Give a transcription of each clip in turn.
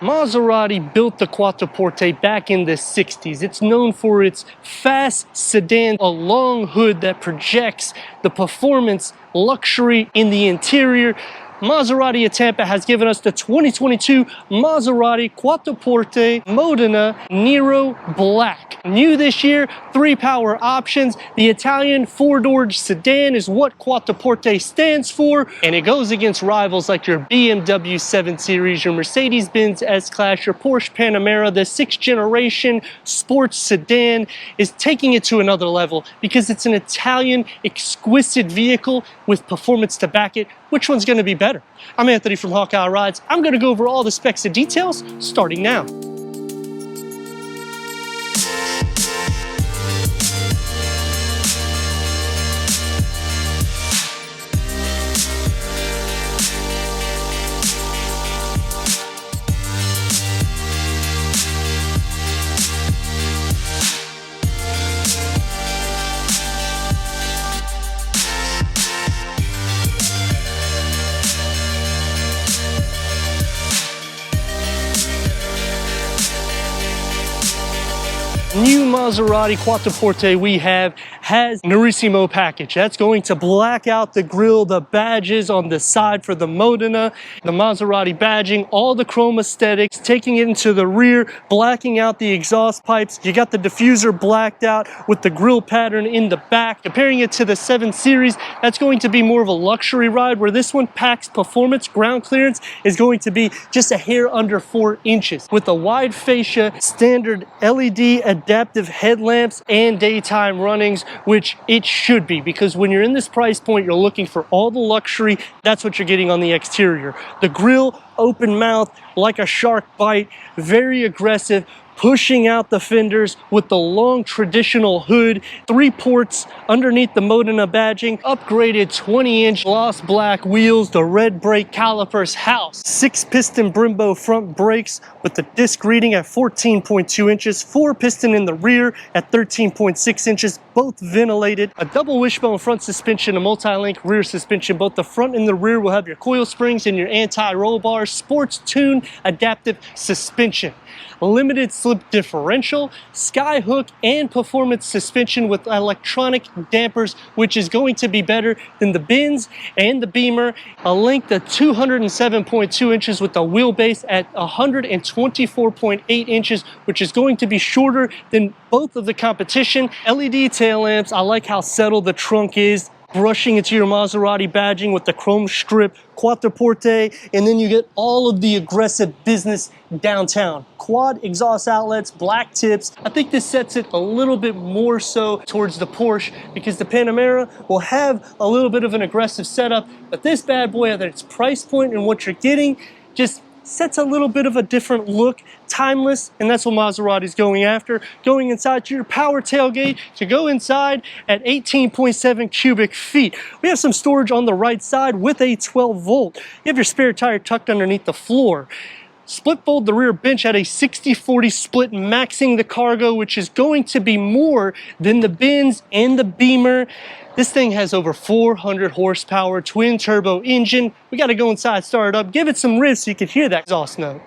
Maserati built the Quattroporte back in the 60s. It's known for its fast sedan, a long hood that projects the performance, luxury in the interior. Maserati of Tampa has given us the 2022 Maserati Quattroporte Modena Nero Black. New this year, 3 power options. The Italian 4-door sedan is what Quattroporte stands for, and it goes against rivals like your BMW 7 Series, your Mercedes-Benz S-Class, your Porsche Panamera. The 6th generation sports sedan is taking it to another level because it's an Italian exquisite vehicle with performance to back it. Which one's going to be better? I'm Anthony from Hawkeye Rides. I'm going to go over all the specs and details starting now. New Maserati Quattroporte we have has Nerissimo package. That's going to black out the grille, the badges on the side for the Modena, the Maserati badging, all the chrome aesthetics, taking it into the rear, blacking out the exhaust pipes. You got the diffuser blacked out with the grille pattern in the back. Comparing it to the 7 Series, that's going to be more of a luxury ride, where this one packs performance. Ground clearance is going to be just a hair under 4 inches. With a wide fascia, standard LED adaptive headlamps and daytime runnings, which it should be, because when you're in this price point, you're looking for all the luxury. That's what you're getting on the exterior. The grille, open mouth, like a shark bite, very aggressive, pushing out the fenders with the long traditional hood, 3 ports underneath the Modena badging, upgraded 20-inch gloss black wheels, the red brake calipers house, 6-piston Brembo front brakes with the disc reading at 14.2 inches, 4-piston in the rear at 13.6 inches, both ventilated, a double wishbone front suspension, a multi-link rear suspension. Both the front and the rear will have your coil springs and your anti-roll bars, sports tune adaptive suspension, limited slip differential, sky hook, and performance suspension with electronic dampers, which is going to be better than the Benz and the Beamer. A length of 207.2 inches with a wheelbase at 124.8 inches, which is going to be shorter than both of the competition. LED tail lamps. I like how settled the trunk is, brushing into your Maserati badging with the chrome strip, Quattroporte, and then you get all of the aggressive business downtown. Quad exhaust outlets, black tips. I think this sets it a little bit more so towards the Porsche, because the Panamera will have a little bit of an aggressive setup, but this bad boy at its price point and what you're getting just sets a little bit of a different look, timeless, and that's what Maserati's going after. Going inside to your power tailgate to go inside at 18.7 cubic feet. We have some storage on the right side with a 12 volt. You have your spare tire tucked underneath the floor. Split fold the rear bench at a 60-40 split, maxing the cargo, which is going to be more than the Benz and the Beamer. This thing has over 400 horsepower, twin turbo engine. We got to go inside, start it up, give it some revs so you can hear that exhaust note.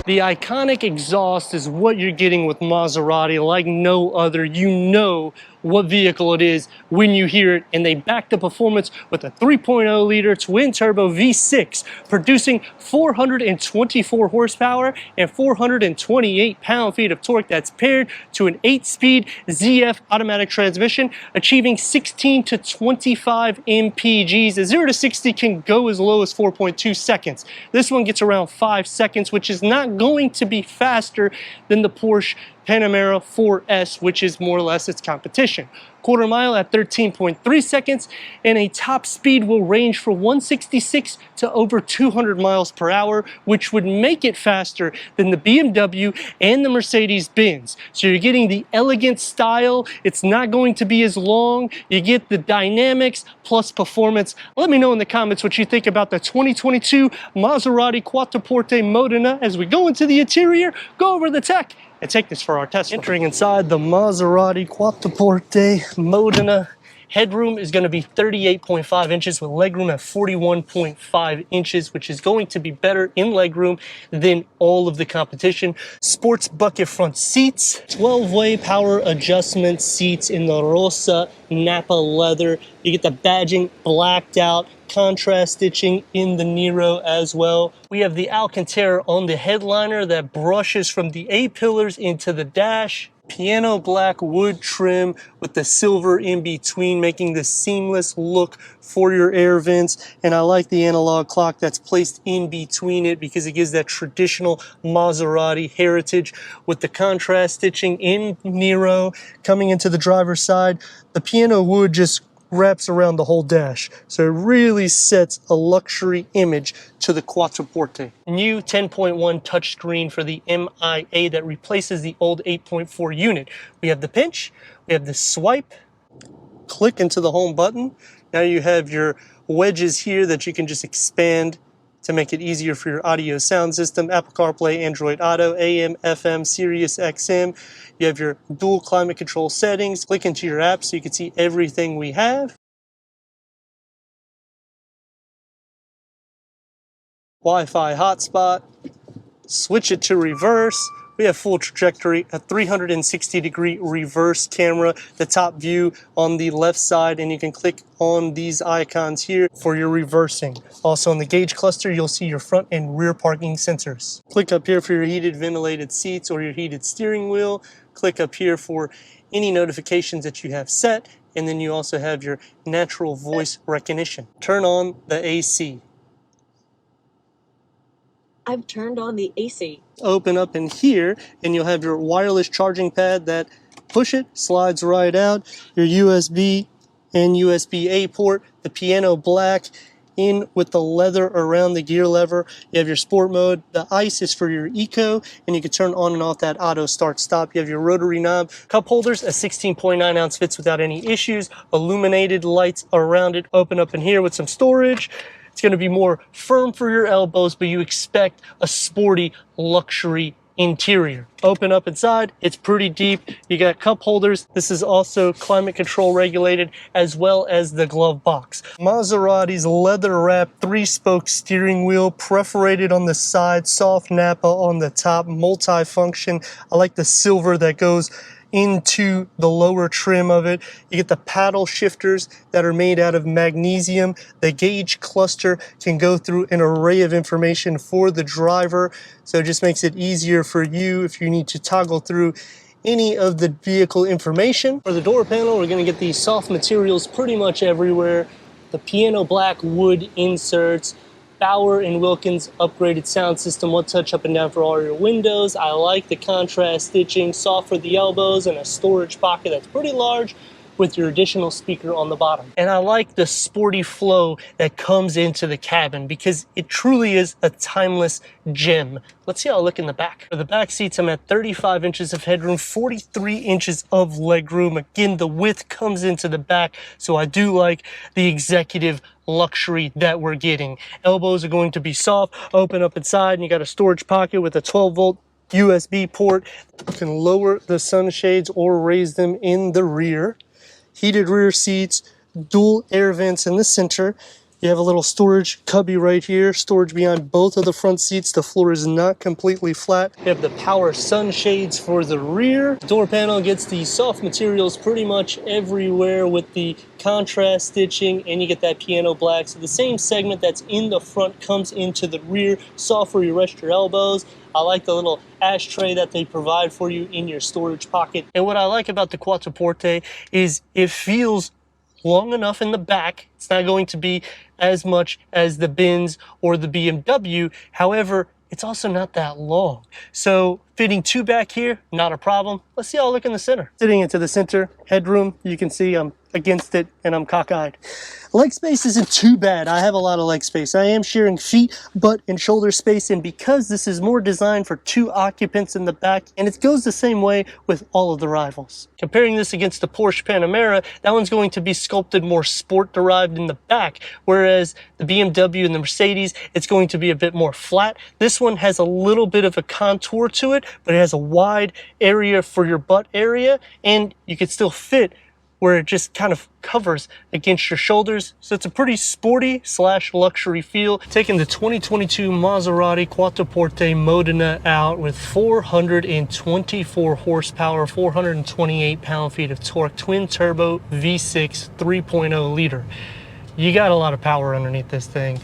The iconic exhaust is what you're getting with Maserati like no other. You know what vehicle it is when you hear it, and they back the performance with a 3.0 liter twin turbo V6 producing 424 horsepower and 428 pound-feet of torque. That's paired to an 8-speed ZF automatic transmission, achieving 16 to 25 mpgs. The 0 to 60 can go as low as 4.2 seconds. This one gets around 5 seconds, which is not going to be faster than the Porsche Panamera 4S, which is more or less its competition. Quarter mile at 13.3 seconds, and a top speed will range from 166 to over 200 miles per hour, which would make it faster than the BMW and the Mercedes-Benz. So you're getting the elegant style, it's not going to be as long, you get the dynamics plus performance. Let me know in the comments what you think about the 2022 Maserati Quattroporte Modena. As we go into the interior, go over the tech, and take this for our test. Entering inside the Maserati Quattroporte Modena, headroom is going to be 38.5 inches with legroom at 41.5 inches, which is going to be better in legroom than all of the competition. Sports bucket front seats, 12-way power adjustment seats in the Rosa Napa leather. You get the badging blacked out, contrast stitching in the Nero as well. We have the Alcantara on the headliner that brushes from the A-pillars into the dash. Piano black wood trim with the silver in between, making the seamless look for your air vents. And I like the analog clock that's placed in between it because it gives that traditional Maserati heritage with the contrast stitching in Nero. Coming into the driver's side, the piano wood just wraps around the whole dash, so it really sets a luxury image to the Quattroporte. New 10.1 touchscreen for the MIA that replaces the old 8.4 unit. We have the pinch, we have the swipe, click into the home button. Now you have your wedges here that you can just expand to make it easier for your audio sound system. Apple CarPlay, Android Auto, AM, FM, Sirius XM. You have your dual climate control settings. Click into your app so you can see everything we have. Wi-Fi hotspot. Switch it to reverse. We have full trajectory, a 360-degree reverse camera, the top view on the left side, and you can click on these icons here for your reversing. Also in the gauge cluster, you'll see your front and rear parking sensors. Click up here for your heated ventilated seats or your heated steering wheel. Click up here for any notifications that you have set, and then you also have your natural voice recognition. Turn on the AC. I've turned on the AC. Open up in here and you'll have your wireless charging pad that push it, slides right out, your USB and USB-A port, the piano black in with the leather around the gear lever. You have your sport mode, the ice is for your eco, and you can turn on and off that auto start stop. You have your rotary knob, cup holders, a 16.9 ounce fits without any issues, illuminated lights around it. Open up in here with some storage. It's going to be more firm for your elbows, but you expect a sporty luxury interior. Open up inside, it's pretty deep. You got cup holders. This is also climate control regulated, as well as the glove box. Maserati's leather wrapped 3-spoke steering wheel, perforated on the side, soft Napa on the top, multi-function. I like the silver that goes into the lower trim of it. You get the paddle shifters that are made out of magnesium. The gauge cluster can go through an array of information for the driver, so it just makes it easier for you if you need to toggle through any of the vehicle information. For the door panel, we're going to get these soft materials pretty much everywhere. The piano black wood inserts, Bauer and Wilkins upgraded sound system, one touch up and down for all your windows. I like the contrast stitching, soft for the elbows, and a storage pocket that's pretty large with your additional speaker on the bottom. And I like the sporty flow that comes into the cabin because it truly is a timeless gem. Let's see how I look in the back. For the back seats, I'm at 35 inches of headroom, 43 inches of legroom. Again, the width comes into the back, so I do like the executive luxury that we're getting. Elbows are going to be soft, open up inside, and you got a storage pocket with a 12-volt USB port. You can lower the sunshades or raise them in the rear. Heated rear seats, dual air vents in the center. You have a little storage cubby right here, storage behind both of the front seats. The floor is not completely flat. You have the power sunshades for the rear. Door panel gets the soft materials pretty much everywhere with the contrast stitching, and you get that piano black. So the same segment that's in the front comes into the rear, soft where you rest your elbows. I like the little ashtray that they provide for you in your storage pocket. And what I like about the Quattroporte is it feels long enough in the back. It's not going to be as much as the Benz or the BMW. However, it's also not that long. So fitting two back here, not a problem. Let's see how I look in the center. Sitting into the center headroom, you can see I'm against it and I'm cockeyed. Leg space isn't too bad. I have a lot of leg space. I am sharing feet, butt, and shoulder space, and because this is more designed for two occupants in the back, and it goes the same way with all of the rivals. Comparing this against the Porsche Panamera, that one's going to be sculpted more sport-derived in the back, whereas the BMW and the Mercedes, it's going to be a bit more flat. This one has a little bit of a contour to it, but it has a wide area for your butt area, and you can still fit where it just kind of covers against your shoulders. So it's a pretty sporty / luxury feel. Taking the 2022 Maserati Quattroporte Modena out with 424 horsepower, 428 pound-feet of torque, twin turbo V6 3.0 liter. You got a lot of power underneath this thing.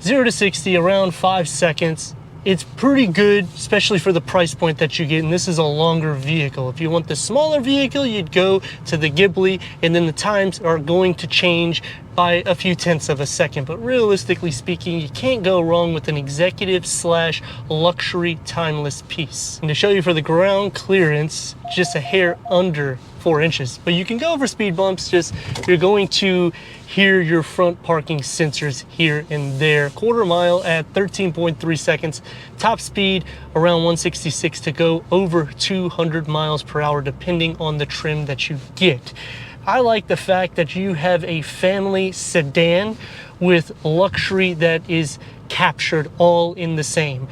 0 to 60 around 5 seconds. It's pretty good, especially for the price point that you get, and this is a longer vehicle. If you want the smaller vehicle, you'd go to the Ghibli, and then the times are going to change by a few tenths of a second. But realistically speaking, you can't go wrong with an executive / luxury timeless piece. And to show you for the ground clearance, just a hair under 4 inches. But you can go over speed bumps, just you're going to hear your front parking sensors here and there. Quarter mile at 13.3 seconds. Top speed around 166 to go over 200 miles per hour depending on the trim that you get. I like the fact that you have a family sedan with luxury that is captured all in the same.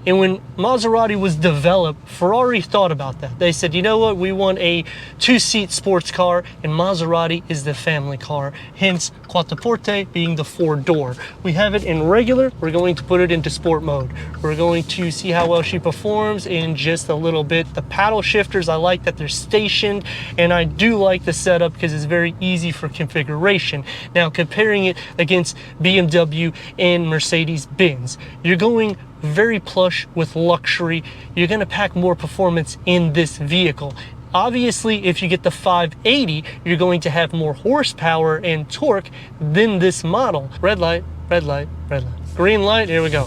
And when Maserati was developed, Ferrari thought about that. They said, you know what, we want a 2-seat sports car, and Maserati is the family car, hence Quattroporte being the 4-door. We have it in regular, we're going to put it into sport mode. We're going to see how well she performs in just a little bit. The paddle shifters, I like that they're stationed, and I do like the setup because it's very easy for configuration. Now, comparing it against BMW and Mercedes-Benz, you're going very plush with luxury. You're going to pack more performance in this vehicle. Obviously, if you get the 580, you're going to have more horsepower and torque than this model. Red light, red light, red light. Green light, here we go.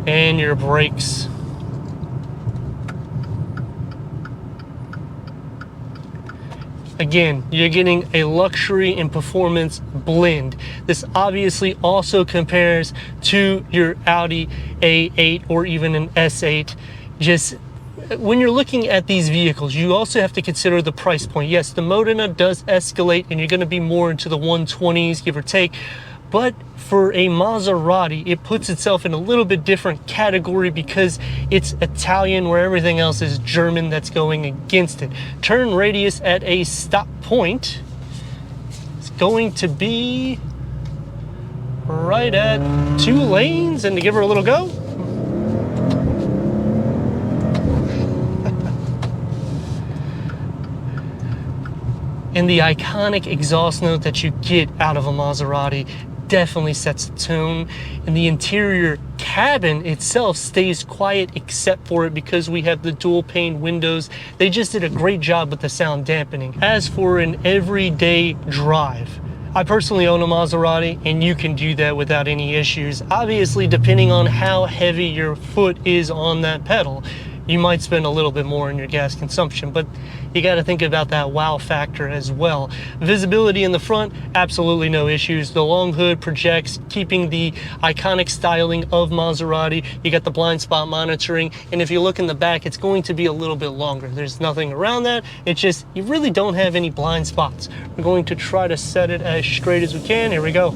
And your brakes. Again, you're getting a luxury and performance blend. This obviously also compares to your Audi A8 or even an S8. Just when you're looking at these vehicles, you also have to consider the price point. Yes, the Modena does escalate and you're going to be more into the 120s, give or take. But for a Maserati, it puts itself in a little bit different category because it's Italian where everything else is German that's going against it. Turn radius at a stop point is going to be right at 2 lanes, and to give her a little go. And the iconic exhaust note that you get out of a Maserati definitely sets the tone, and the interior cabin itself stays quiet except for it because we have the dual pane windows. They just did a great job with the sound dampening. As for an everyday drive, I personally own a Maserati, and you can do that without any issues. Obviously, depending on how heavy your foot is on that pedal, you might spend a little bit more in your gas consumption, but you got to think about that wow factor as well. Visibility in the front, absolutely no issues. The long hood projects, keeping the iconic styling of Maserati. You got the blind spot monitoring, and if you look in the back, it's going to be a little bit longer. There's nothing around that. It's just, you really don't have any blind spots. We're going to try to set it as straight as we can. Here we go.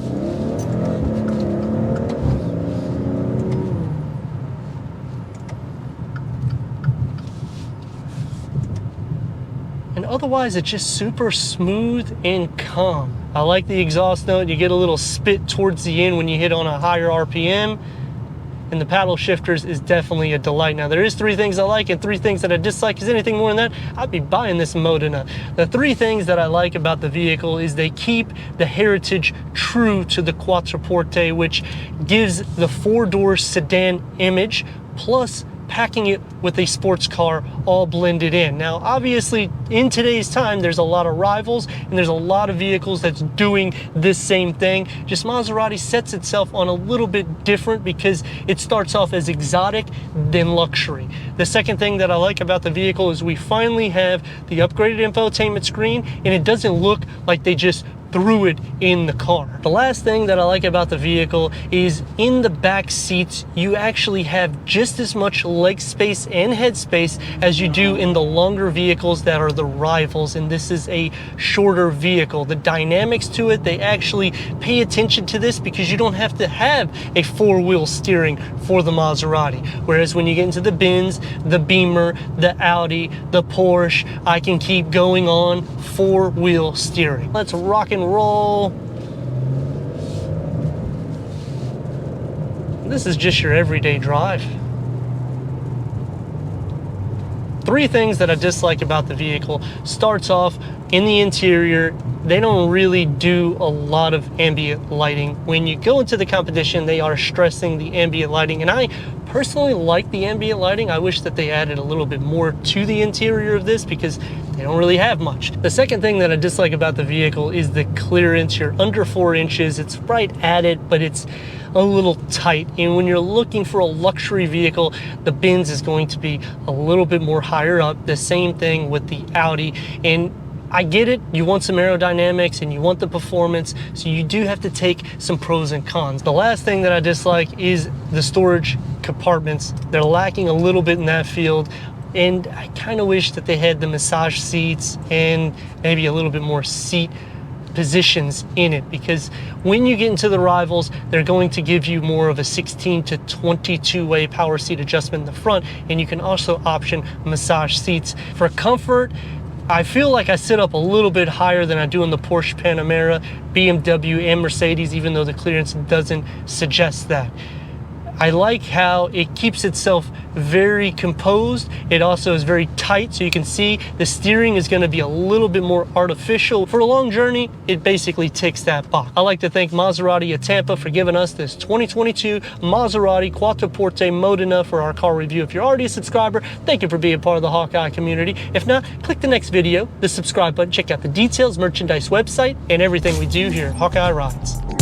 And otherwise, it's just super smooth and calm. I like the exhaust note. You get a little spit towards the end when you hit on a higher RPM. And the paddle shifters is definitely a delight. Now, there is 3 things I like and 3 things that I dislike. Is anything more than that, I'd be buying this Modena. The 3 things that I like about the vehicle is they keep the heritage true to the Quattroporte, which gives the 4-door sedan image, plus packing it with a sports car all blended in. Now, obviously, in today's time, there's a lot of rivals and there's a lot of vehicles that's doing this same thing. Just Maserati sets itself on a little bit different because it starts off as exotic, then luxury. The second thing that I like about the vehicle is we finally have the upgraded infotainment screen, and it doesn't look like they just threw it in the car. The last thing that I like about the vehicle is in the back seats, you actually have just as much leg space and head space as you do in the longer vehicles that are the rivals, and this is a shorter vehicle. The dynamics to it, they actually pay attention to this because you don't have to have a four-wheel steering for the Maserati. Whereas when you get into the Benz, the Beamer, the Audi, the Porsche, I can keep going on, four-wheel steering. Let's rock and roll. This is just your everyday drive. Three things that I dislike about the vehicle. Starts off in the interior, they don't really do a lot of ambient lighting. When you go into the competition, they are stressing the ambient lighting, and I personally like the ambient lighting. I wish that they added a little bit more to the interior of this because they don't really have much. The second thing that I dislike about the vehicle is the clearance. You're under 4 inches. It's right at it, but it's a little tight. And when you're looking for a luxury vehicle, the Benz is going to be a little bit more higher up. The same thing with the Audi. And I get it, you want some aerodynamics and you want the performance, so you do have to take some pros and cons. The last thing that I dislike is the storage compartments. They're lacking a little bit in that field, and I kind of wish that they had the massage seats and maybe a little bit more seat positions in it, because when you get into the rivals, they're going to give you more of a 16 to 22 way power seat adjustment in the front, and you can also option massage seats. For comfort, I feel like I sit up a little bit higher than I do in the Porsche Panamera, BMW, and Mercedes, even though the clearance doesn't suggest that. I like how it keeps itself very composed. It also is very tight, so you can see the steering is going to be a little bit more artificial. For a long journey, it basically ticks that box. I like to thank Maserati of Tampa for giving us this 2022 Maserati Quattroporte Modena for our car review. If you're already a subscriber, thank you for being part of the Hawkeye community. If not, click the next video, the subscribe button, check out the details, merchandise website, and everything we do here at Hawkeye Rides.